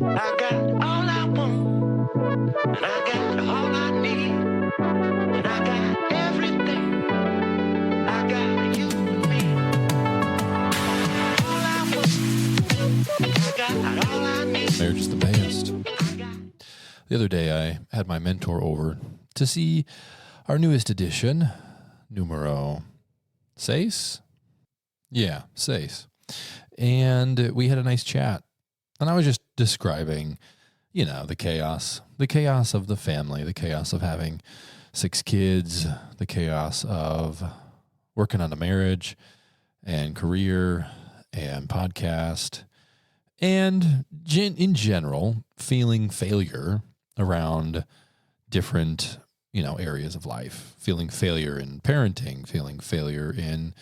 I got all I want, and I got all I need, and I got everything. I got you and me. All I want, I got all I need. Marriage is the best. The other day, I had my mentor over to see our newest edition, numero 6. Yeah, 6. And we had a nice chat. And I was just describing, the chaos of the family, the chaos of having 6 kids, the chaos of working on a marriage and career and podcast, and in general, feeling failure around different, areas of life, feeling failure in parenting, feeling failure in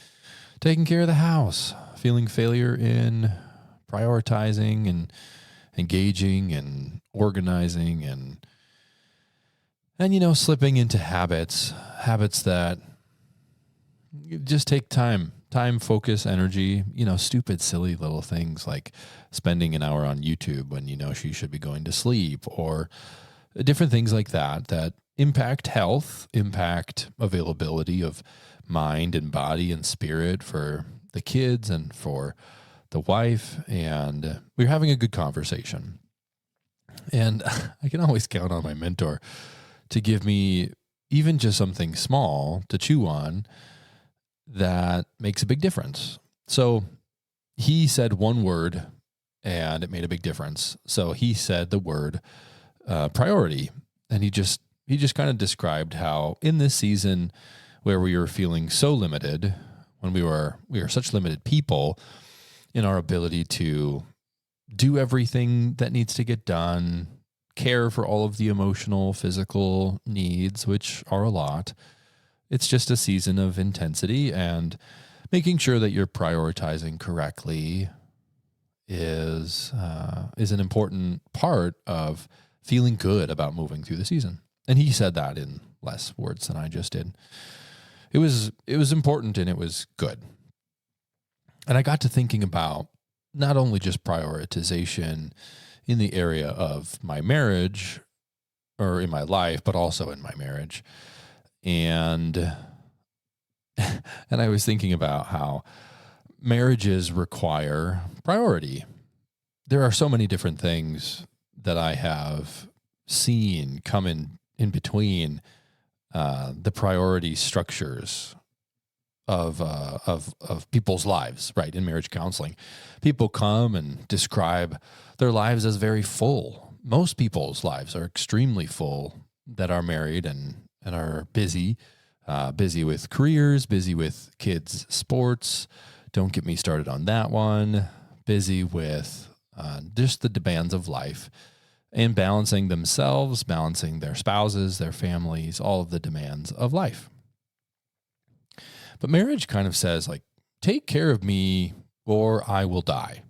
taking care of the house, feeling failure in prioritizing and engaging and organizing and slipping into habits that just take time, focus, energy, stupid, silly little things like spending an hour on YouTube when she should be going to sleep, or different things like that impact health, impact availability of mind and body and spirit for the kids and for the wife. And we were having a good conversation. And I can always count on my mentor to give me even just something small to chew on that makes a big difference. So he said one word and it made a big difference. So he said the word priority. And he just kind of described how in this season where we were feeling so limited, when we are such limited people in our ability to do everything that needs to get done, care for all of the emotional, physical needs, which are a lot. It's just a season of intensity, and making sure that you're prioritizing correctly is an important part of feeling good about moving through the season. And he said that in less words than I just did. It was important and it was good. And I got to thinking about not only just prioritization in the area of my marriage or in my life, but also in my marriage. And I was thinking about how marriages require priority. There are so many different things that I have seen come in between the priority structures of people's lives, right? In marriage counseling, people come and describe their lives as very full. Most people's lives are extremely full that are married and are busy with careers, busy with kids' sports. Don't get me started on that one. Busy with just the demands of life and balancing themselves, balancing their spouses, their families, all of the demands of life. But marriage kind of says, like, take care of me or I will die.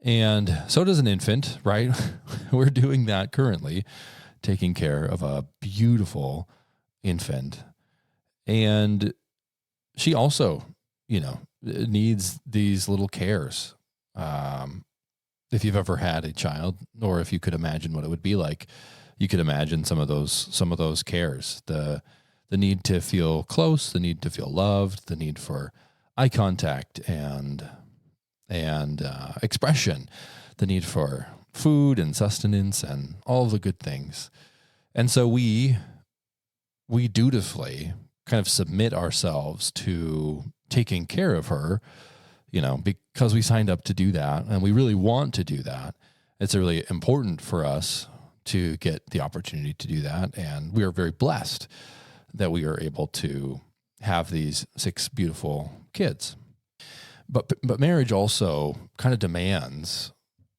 And so does an infant, right? We're doing that currently, taking care of a beautiful infant. And she also, needs these little cares. If you've ever had a child, or if you could imagine what it would be like, you could imagine some of those cares. The need to feel close, the need to feel loved, the need for eye contact and expression, the need for food and sustenance and all the good things. And so we dutifully kind of submit ourselves to taking care of her, because we signed up to do that and we really want to do that. It's really important for us to get the opportunity to do that. And we are very blessed that we are able to have these 6 beautiful kids. But marriage also kind of demands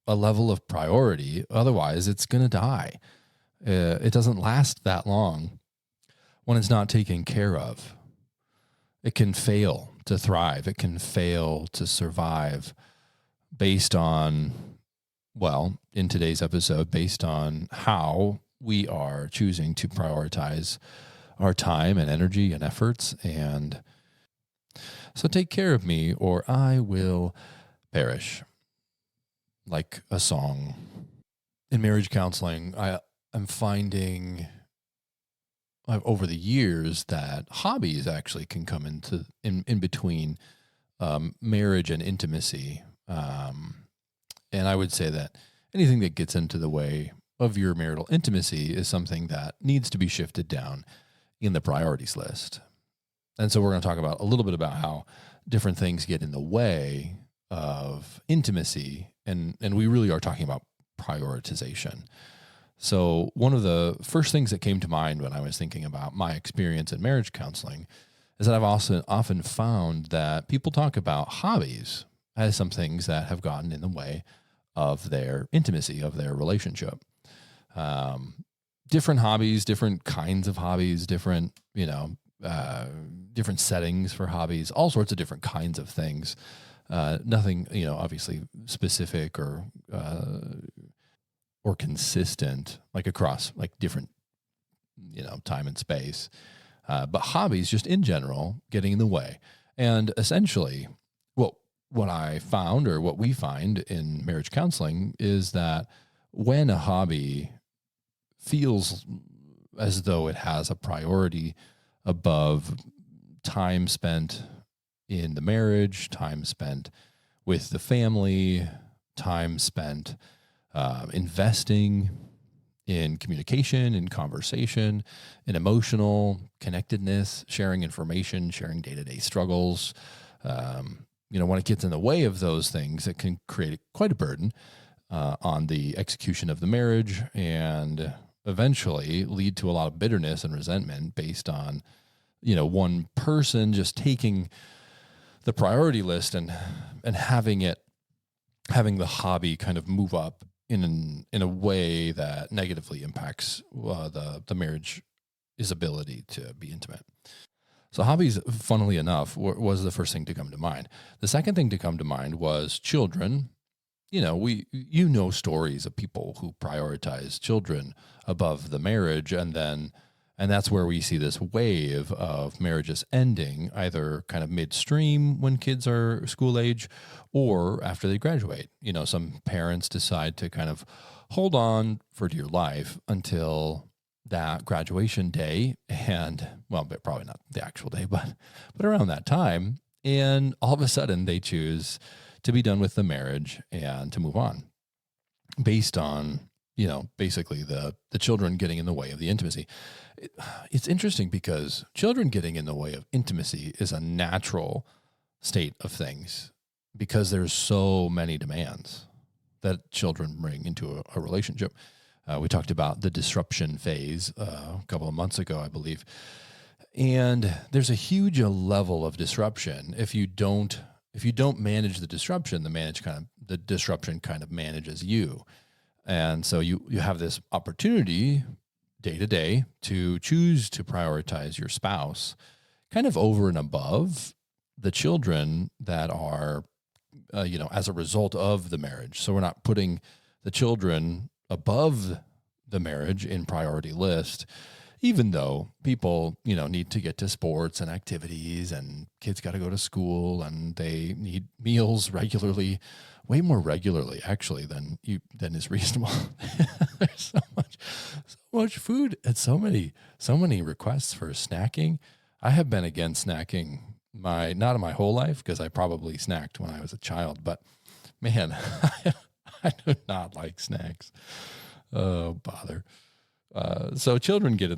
a level of priority. Otherwise, it's going to die. It doesn't last that long when it's not taken care of. It can fail to thrive. It can fail to survive based on, in today's episode, based on how we are choosing to prioritize our time and energy and efforts. And so take care of me or I will perish. like a song. In marriage counseling, I'm finding over the years that hobbies actually can come in between marriage and intimacy. And I would say that anything that gets into the way of your marital intimacy is something that needs to be shifted down in the priorities list. And so we're going to talk about a little bit about how different things get in the way of intimacy. And we really are talking about prioritization. So one of the first things that came to mind when I was thinking about my experience in marriage counseling is that I've also often found that people talk about hobbies as some things that have gotten in the way of their intimacy, of their relationship. Different hobbies, different kinds of hobbies, different settings for hobbies, all sorts of different kinds of things. Nothing, obviously specific or consistent, like across like different, time and space. But hobbies just in general getting in the way. And essentially what I found, or what we find in marriage counseling, is that when a hobby feels as though it has a priority above time spent in the marriage, time spent with the family, time spent investing in communication, in conversation, in emotional connectedness, sharing information, sharing day-to-day struggles. When it gets in the way of those things, it can create quite a burden on the execution of the marriage, and eventually lead to a lot of bitterness and resentment based on, one person just taking the priority list and having the hobby kind of move up in a way that negatively impacts the marriage's ability to be intimate. So hobbies, funnily enough, was the first thing to come to mind. The second thing to come to mind was children. Stories of people who prioritize children above the marriage, and that's where we see this wave of marriages ending either kind of midstream when kids are school age or after they graduate. Some parents decide to kind of hold on for dear life until that graduation day, and but probably not the actual day, but around that time, and all of a sudden they choose to be done with the marriage and to move on based on, basically the children getting in the way of the intimacy. It's interesting because children getting in the way of intimacy is a natural state of things because there's so many demands that children bring into a relationship. We talked about the disruption phase a couple of months ago, I believe. And there's a huge level of disruption. If you don't manage the disruption, the disruption kind of manages you. And so you have this opportunity day to day to choose to prioritize your spouse kind of over and above the children that are, as a result of the marriage. So we're not putting the children above the marriage in priority list, even though people, need to get to sports and activities, and kids got to go to school, and they need meals regularly, way more regularly actually than is reasonable. There's so much food and so many requests for snacking. I have been against snacking not in my whole life, because I probably snacked when I was a child, but man, I do not like snacks. Oh, bother. So children can get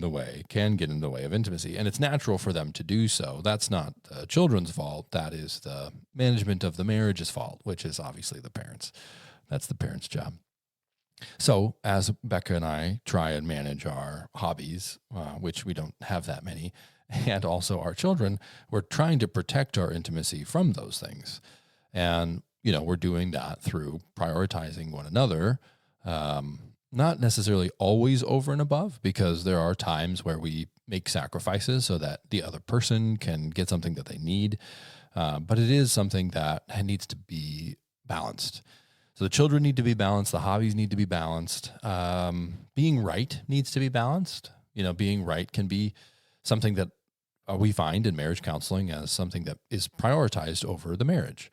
in the way of intimacy, and it's natural for them to do so. That's not the children's fault. That is the management of the marriage's fault, which is obviously the parents. That's the parents' job. So as Becca and I try and manage our hobbies, which we don't have that many, and also our children, we're trying to protect our intimacy from those things. And, we're doing that through prioritizing one another, not necessarily always over and above, because there are times where we make sacrifices so that the other person can get something that they need. But it is something that needs to be balanced. So the children need to be balanced. The hobbies need to be balanced. Being right needs to be balanced. Being right can be something that we find in marriage counseling as something that is prioritized over the marriage.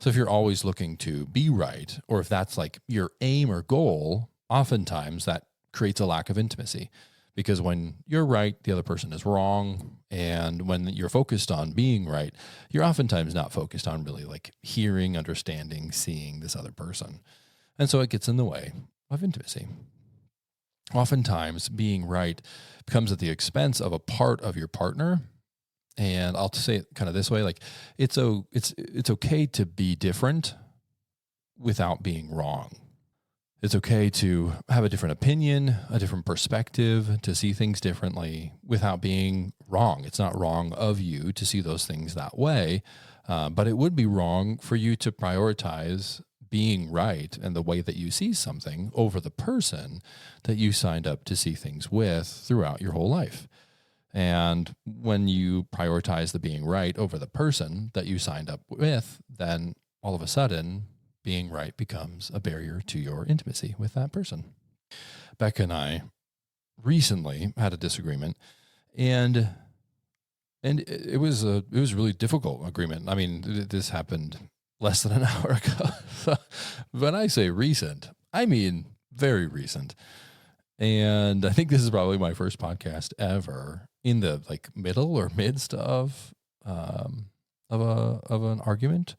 So if you're always looking to be right, or if that's like your aim or goal, oftentimes that creates a lack of intimacy. Because when you're right, the other person is wrong. And when you're focused on being right, you're oftentimes not focused on really like hearing, understanding, seeing this other person. And so it gets in the way of intimacy. Oftentimes being right comes at the expense of a part of your partner. And I'll say it kind of this way, like it's okay to be different without being wrong. It's okay to have a different opinion, a different perspective, to see things differently without being wrong. It's not wrong of you to see those things that way, but it would be wrong for you to prioritize being right and the way that you see something over the person that you signed up to see things with throughout your whole life. And when you prioritize the being right over the person that you signed up with, then all of a sudden, being right becomes a barrier to your intimacy with that person. Becca and I recently had a disagreement, and it was a really difficult agreement. I mean, this happened less than an hour ago. So when I say recent, I mean very recent. And I think this is probably my first podcast ever in the like middle or midst of an argument,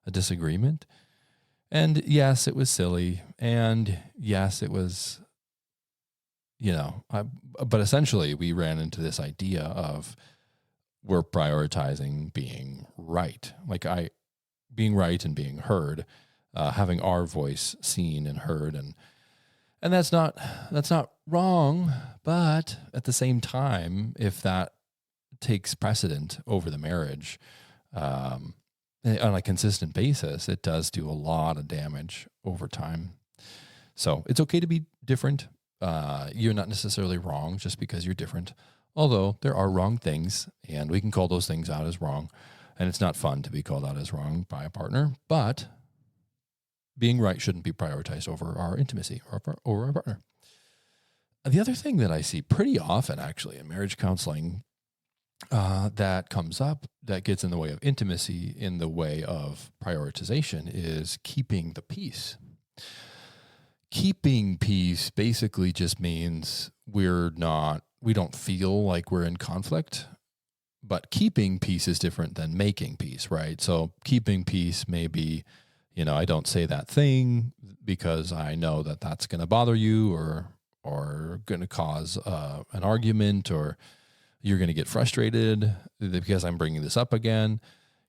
a disagreement. And yes, it was silly. And yes, it was, but essentially we ran into this idea of we're prioritizing being right. Being right and being heard, having our voice seen and heard. And that's not wrong. But at the same time, if that takes precedent over the marriage, on a consistent basis, it does do a lot of damage over time. So it's okay to be different. You're not necessarily wrong just because you're different, although there are wrong things, and we can call those things out as wrong. And it's not fun to be called out as wrong by a partner, but being right shouldn't be prioritized over our intimacy or over our partner. The other thing that I see pretty often, actually, in marriage counseling, that comes up that gets in the way of intimacy, in the way of prioritization, is keeping the peace. Keeping peace basically just means we don't feel like we're in conflict, but keeping peace is different than making peace, right? So keeping peace may be, I don't say that thing because I know that that's going to bother you or going to cause an argument, or you're going to get frustrated because I'm bringing this up again.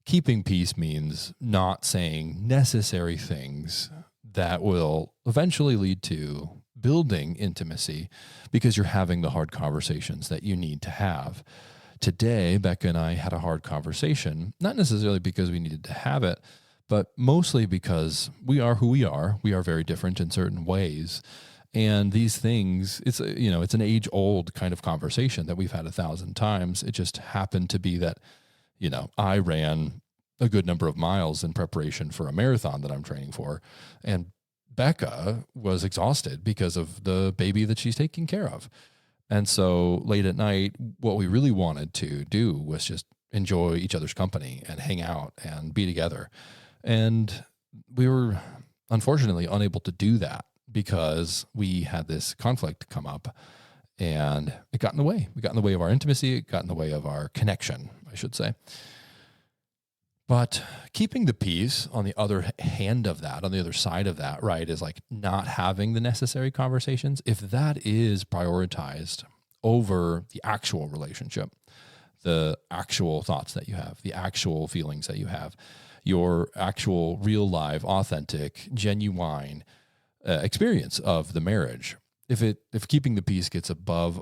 Keeping peace means not saying necessary things that will eventually lead to building intimacy because you're having the hard conversations that you need to have. Today, Becca and I had a hard conversation, not necessarily because we needed to have it, but mostly because we are who we are. We are very different in certain ways. And these things, it's an age-old kind of conversation that we've had 1,000 times. It just happened to be that, I ran a good number of miles in preparation for a marathon that I'm training for. And Becca was exhausted because of the baby that she's taking care of. And so late at night, what we really wanted to do was just enjoy each other's company and hang out and be together. And we were unfortunately unable to do that because we had this conflict come up, and it got in the way. It got in the way of our intimacy. It got in the way of our connection, I should say. But keeping the peace, on the other hand of that, on the other side of that, right, is like not having the necessary conversations. If that is prioritized over the actual relationship, the actual thoughts that you have, the actual feelings that you have, your actual real live, authentic, genuine experience of the marriage, if keeping the peace gets above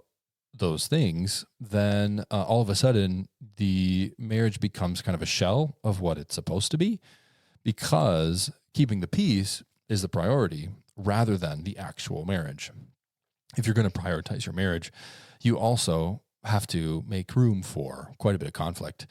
those things, then all of a sudden the marriage becomes kind of a shell of what it's supposed to be, because keeping the peace is the priority rather than the actual marriage. If you're going to prioritize your marriage, you also have to make room for quite a bit of conflict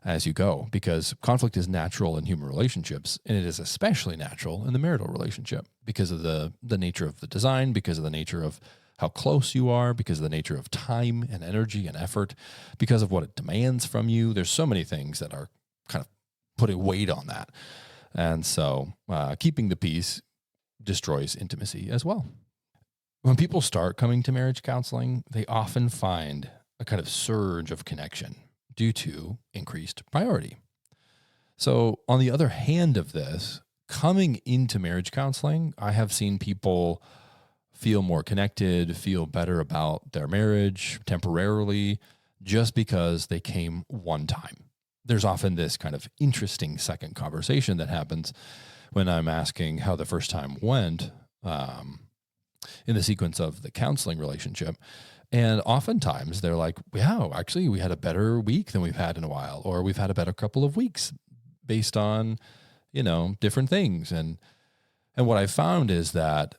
as you go, because conflict is natural in human relationships, and it is especially natural in the marital relationship because of the nature of the design, because of the nature of how close you are, because of the nature of time and energy and effort, because of what it demands from you. There's so many things that are kind of putting weight on that. And so keeping the peace destroys intimacy as well. When people start coming to marriage counseling, they often find a kind of surge of connection due to increased priority. So on the other hand of this, coming into marriage counseling, I have seen people feel more connected, feel better about their marriage temporarily, just because they came one time. There's often this kind of interesting second conversation that happens when I'm asking how the first time went in the sequence of the counseling relationship. And oftentimes they're like, wow, actually we had a better week than we've had in a while, or we've had a better couple of weeks based on, different things. And what I found is that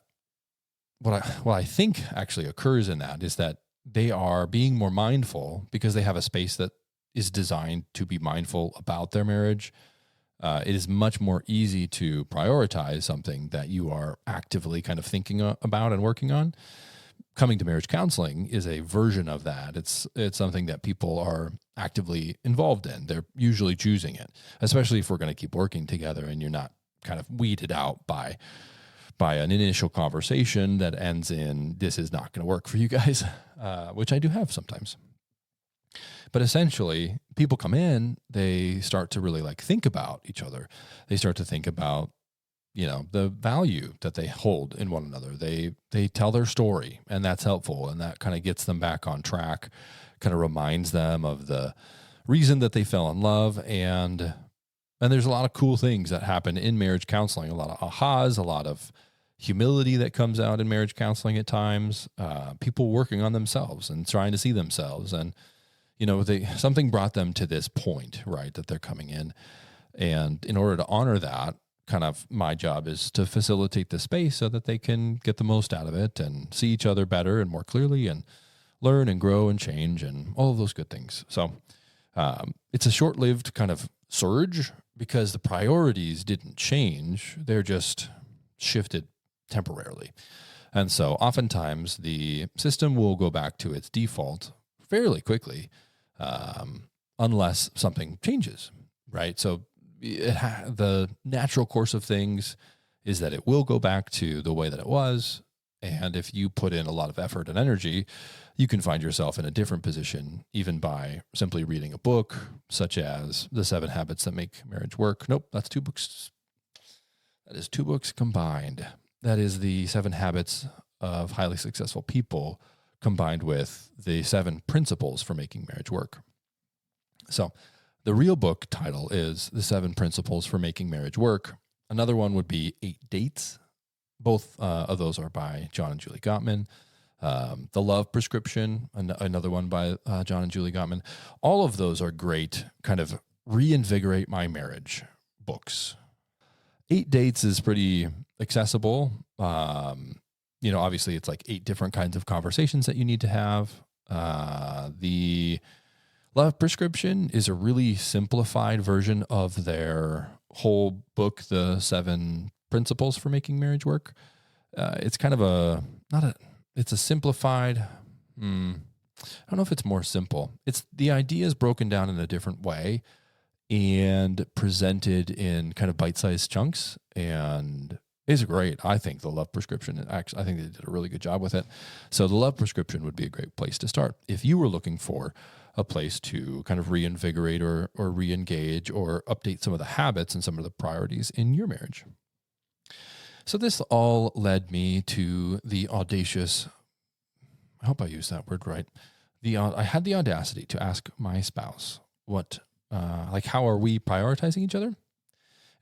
what I think actually occurs in that is that they are being more mindful because they have a space that is designed to be mindful about their marriage. It is much more easy to prioritize something that you are actively kind of thinking about and working on. Coming to marriage counseling is a version of that. It's something that people are actively involved in. They're usually choosing it, especially if we're going to keep working together and you're not kind of weeded out by an initial conversation that ends in, this is not going to work for you guys, which I do have sometimes. But essentially, people come in, they start to really think about each other. They start to think about, the value that they hold in one another. They tell their story, and that's helpful. And that kind of gets them back on track, kind of reminds them of the reason that they fell in love. And there's a lot of cool things that happen in marriage counseling, a lot of ahas, a lot of humility that comes out in marriage counseling at times, people working on themselves and trying to see themselves. And something brought them to this point, right, that they're coming in. And in order to honor that, kind of my job is to facilitate the space so that they can get the most out of it and see each other better and more clearly and learn and grow and change and all of those good things. So it's a short-lived kind of surge because the priorities didn't change. They're just shifted temporarily. And so oftentimes the system will go back to its default fairly quickly, unless something changes, right? So the natural course of things is that it will go back to the way that it was. And if you put in a lot of effort and energy, you can find yourself in a different position, even by simply reading a book, such as The 7 Habits That Make Marriage Work. Nope, that's 2 books. That is 2 books combined. That is The 7 Habits of Highly Successful People combined with the 7 Principles for Making Marriage Work. So the real book title is The 7 Principles for Making Marriage Work. Another one would be 8 Dates. Both of those are by John and Julie Gottman. The Love Prescription, another one by John and Julie Gottman. All of those are great kind of reinvigorate my marriage books. 8 Dates is pretty accessible. Obviously it's 8 different kinds of conversations that you need to have. The Love Prescription is a really simplified version of their whole book, The 7 Principles for Making Marriage Work. It's kind of it's a simplified, I don't know if it's more simple. It's the idea is broken down in a different way and presented in kind of bite-sized chunks, and it's great. I think the Love Prescription, actually, I think they did a really good job with it. So the Love Prescription would be a great place to start if you were looking for a place to kind of reinvigorate or re-engage or update some of the habits and some of the priorities in your marriage. So this all led me to the audacious, I hope I used that word right. I had the audacity to ask my spouse how are we prioritizing each other?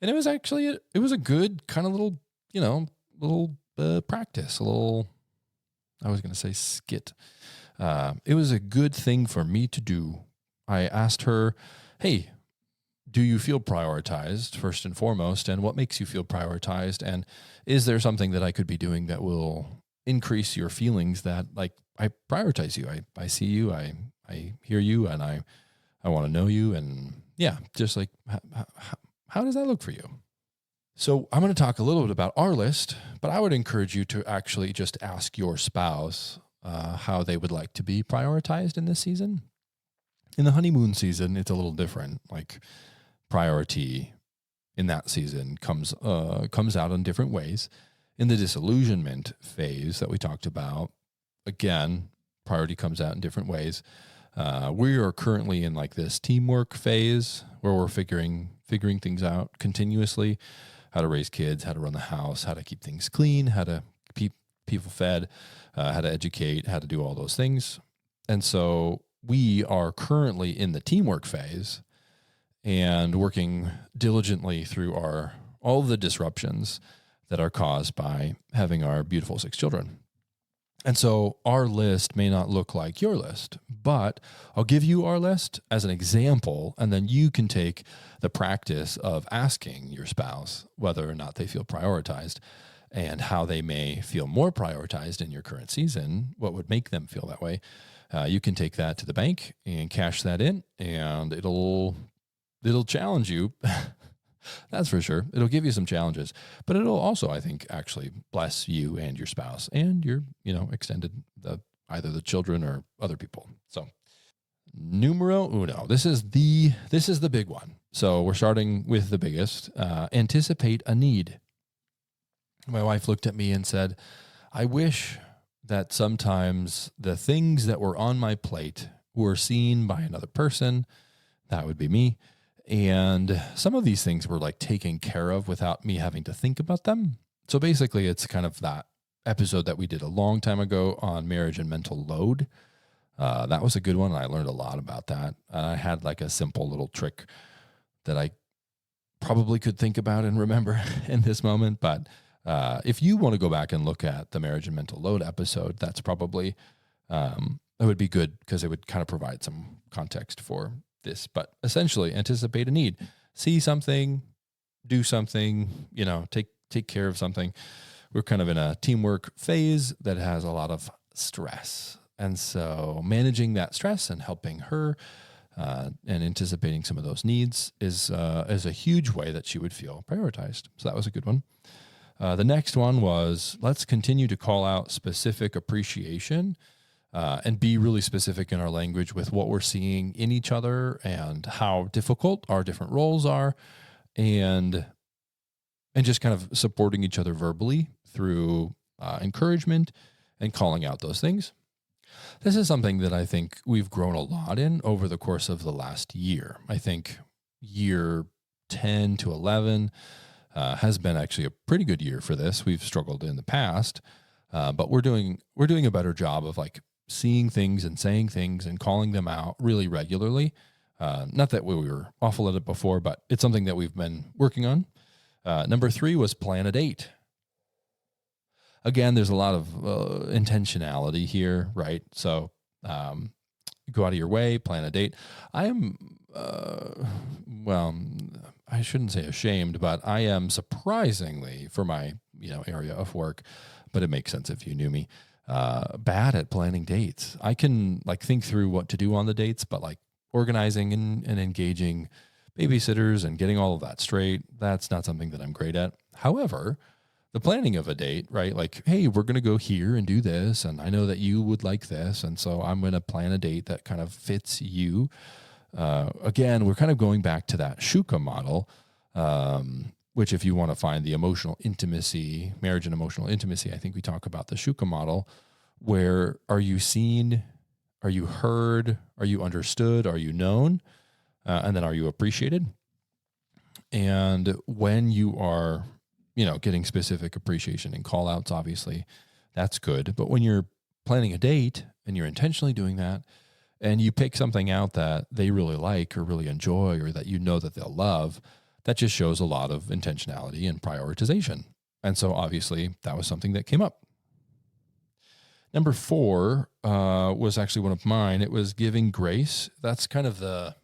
And it was actually, it was a good kind of little practice, I was going to say skit. It was a good thing for me to do. I asked her, hey, do you feel prioritized first and foremost? And what makes you feel prioritized? And is there something that I could be doing that will increase your feelings that I prioritize you? I see you, I hear you, and I want to know you. And yeah, just how does that look for you? So I'm going to talk a little bit about our list, but I would encourage you to actually just ask your spouse how they would like to be prioritized in this season. In the honeymoon season, it's a little different. Priority in that season comes out in different ways. In the disillusionment phase that we talked about, again, priority comes out in different ways. We are currently in like this teamwork phase where we're figuring things out continuously, how to raise kids, how to run the house, how to keep things clean, how to keep people fed, how to educate, how to do all those things. And so we are currently in the teamwork phase and working diligently through all of the disruptions that are caused by having our beautiful 6 children. And so our list may not look like your list, but I'll give you our list as an example, and then you can take the practice of asking your spouse whether or not they feel prioritized and how they may feel more prioritized in your current season, what would make them feel that way. You can take that to the bank and cash that in, and it'll challenge you. That's for sure. It'll give you some challenges, but it'll also, I think, actually bless you and your spouse and your, extended, either the children or other people. So numero uno, this is the big one. So we're starting with the biggest, anticipate a need. My wife looked at me and said, I wish that sometimes the things that were on my plate were seen by another person. That would be me. And some of these things were like taken care of without me having to think about them. So basically it's kind of that episode that we did a long time ago on marriage and mental load. That was a good one. I learned a lot about that. I had like a simple little trick that I probably could think about and remember in this moment. But if you want to go back and look at the marriage and mental load episode, that's probably, it would be good because it would kind of provide some context for this. But essentially anticipate a need, see something, do something, take care of something. We're kind of in a teamwork phase that has a lot of stress. And so managing that stress and helping her and anticipating some of those needs is a huge way that she would feel prioritized. So that was a good one. The next one was, let's continue to call out specific appreciation and be really specific in our language with what we're seeing in each other and how difficult our different roles are, and just kind of supporting each other verbally through encouragement and calling out those things. This is something that I think we've grown a lot in over the course of the last year. I think year 10 to 11 has been actually a pretty good year for this. We've struggled in the past, but we're doing a better job of like seeing things and saying things and calling them out really regularly. Not that we were awful at it before, but it's something that we've been working on. Number 3 was plan a date. Again, there's a lot of intentionality here, right? So go out of your way, plan a date. I am, I shouldn't say ashamed, but I am surprisingly, for my area of work, but it makes sense if you knew me, bad at planning dates. I can like think through what to do on the dates, but like organizing and engaging babysitters and getting all of that straight, that's not something that I'm great at. However, the planning of a date, right? Like, hey, we're going to go here and do this, and I know that you would like this, and so I'm going to plan a date that kind of fits you. Again, we're kind of going back to that Shuka model, which if you want to find the emotional intimacy, marriage and emotional intimacy, I think we talk about the Shuka model, where are you seen? Are you heard? Are you understood? Are you known? And then are you appreciated? And when you are, getting specific appreciation and call outs, obviously that's good. But when you're planning a date and you're intentionally doing that, and you pick something out that they really like or really enjoy, or that that they'll love, that just shows a lot of intentionality and prioritization. And so obviously that was something that came up. Number 4 was actually one of mine. It was giving grace. That's kind of the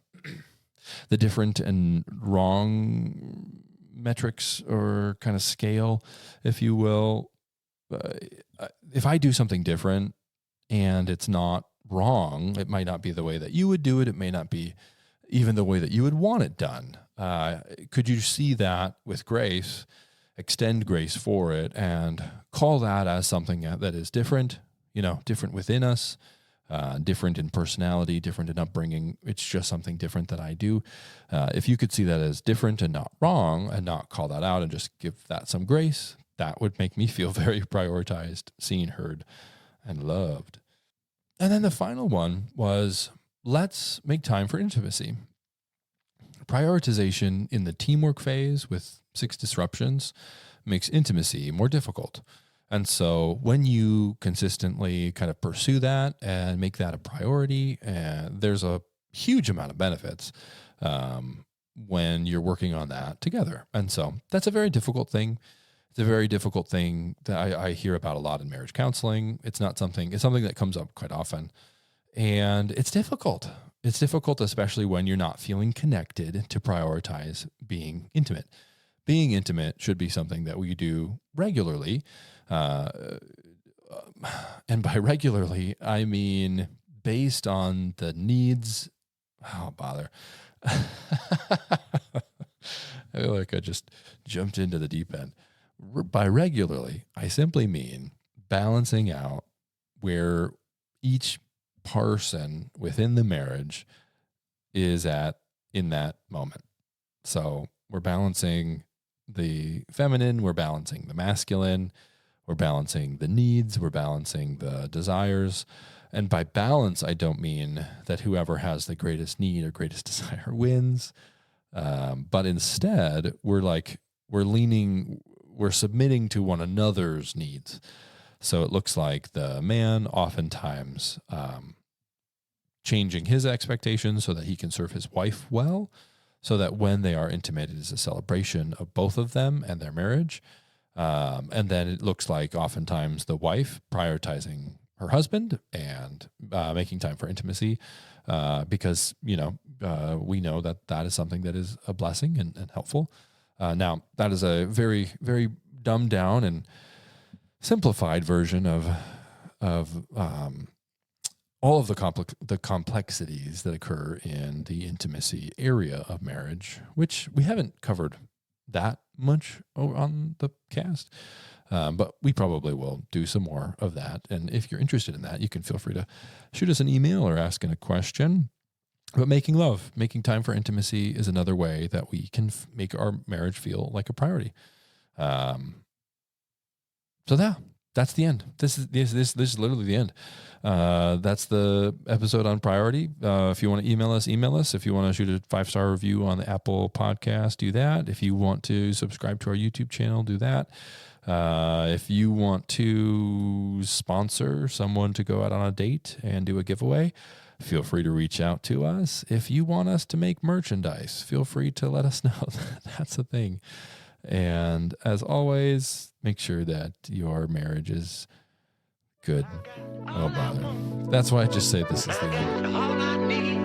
different and wrong metrics or kind of scale, if you will. If I do something different and it's not wrong, it might not be the way that you would do it. It may not be even the way that you would want it done. Could you see that with grace, extend grace for it, and call that as something that is different, different within us, different in personality, different in upbringing. It's just something different that I do. If you could see that as different and not wrong and not call that out and just give that some grace, that would make me feel very prioritized, seen, heard, and loved. And then the final one was, let's make time for intimacy. Prioritization in the teamwork phase with 6 disruptions makes intimacy more difficult. And so when you consistently kind of pursue that and make that a priority, there's a huge amount of benefits when you're working on that together. And so that's a very difficult thing. It's a very difficult thing that I hear about a lot in marriage counseling. It's something that comes up quite often. And it's difficult. It's difficult, especially when you're not feeling connected, to prioritize being intimate. Being intimate should be something that we do regularly. And by regularly, I mean based on the needs. Oh, bother. I feel like I just jumped into the deep end. By regularly, I simply mean balancing out where each person within the marriage is at in that moment. So we're balancing the feminine, we're balancing the masculine, we're balancing the needs, we're balancing the desires. And by balance, I don't mean that whoever has the greatest need or greatest desire wins. But instead, we're submitting to one another's needs. So it looks like the man oftentimes changing his expectations so that he can serve his wife well, so that when they are intimate, it is a celebration of both of them and their marriage. And then it looks like oftentimes the wife prioritizing her husband and making time for intimacy because, we know that is something that is a blessing and helpful. Now, that is a very, very dumbed down and simplified version of all of the complexities that occur in the intimacy area of marriage, which we haven't covered that much on the cast, but we probably will do some more of that. And if you're interested in that, you can feel free to shoot us an email or ask in a question. But making time for intimacy is another way that we can make our marriage feel like a priority. That's the end. This is literally the end. That's the episode on priority. If you want to email us. If you want to shoot a 5-star review on the Apple podcast, do that. If you want to subscribe to our YouTube channel, do that. If you want to sponsor someone to go out on a date and do a giveaway, feel free to reach out to us. If you want us to make merchandise, feel free to let us know. That's a thing. And as always, make sure that your marriage is good. Oh, bother. That's why I just say this is the end. All I need.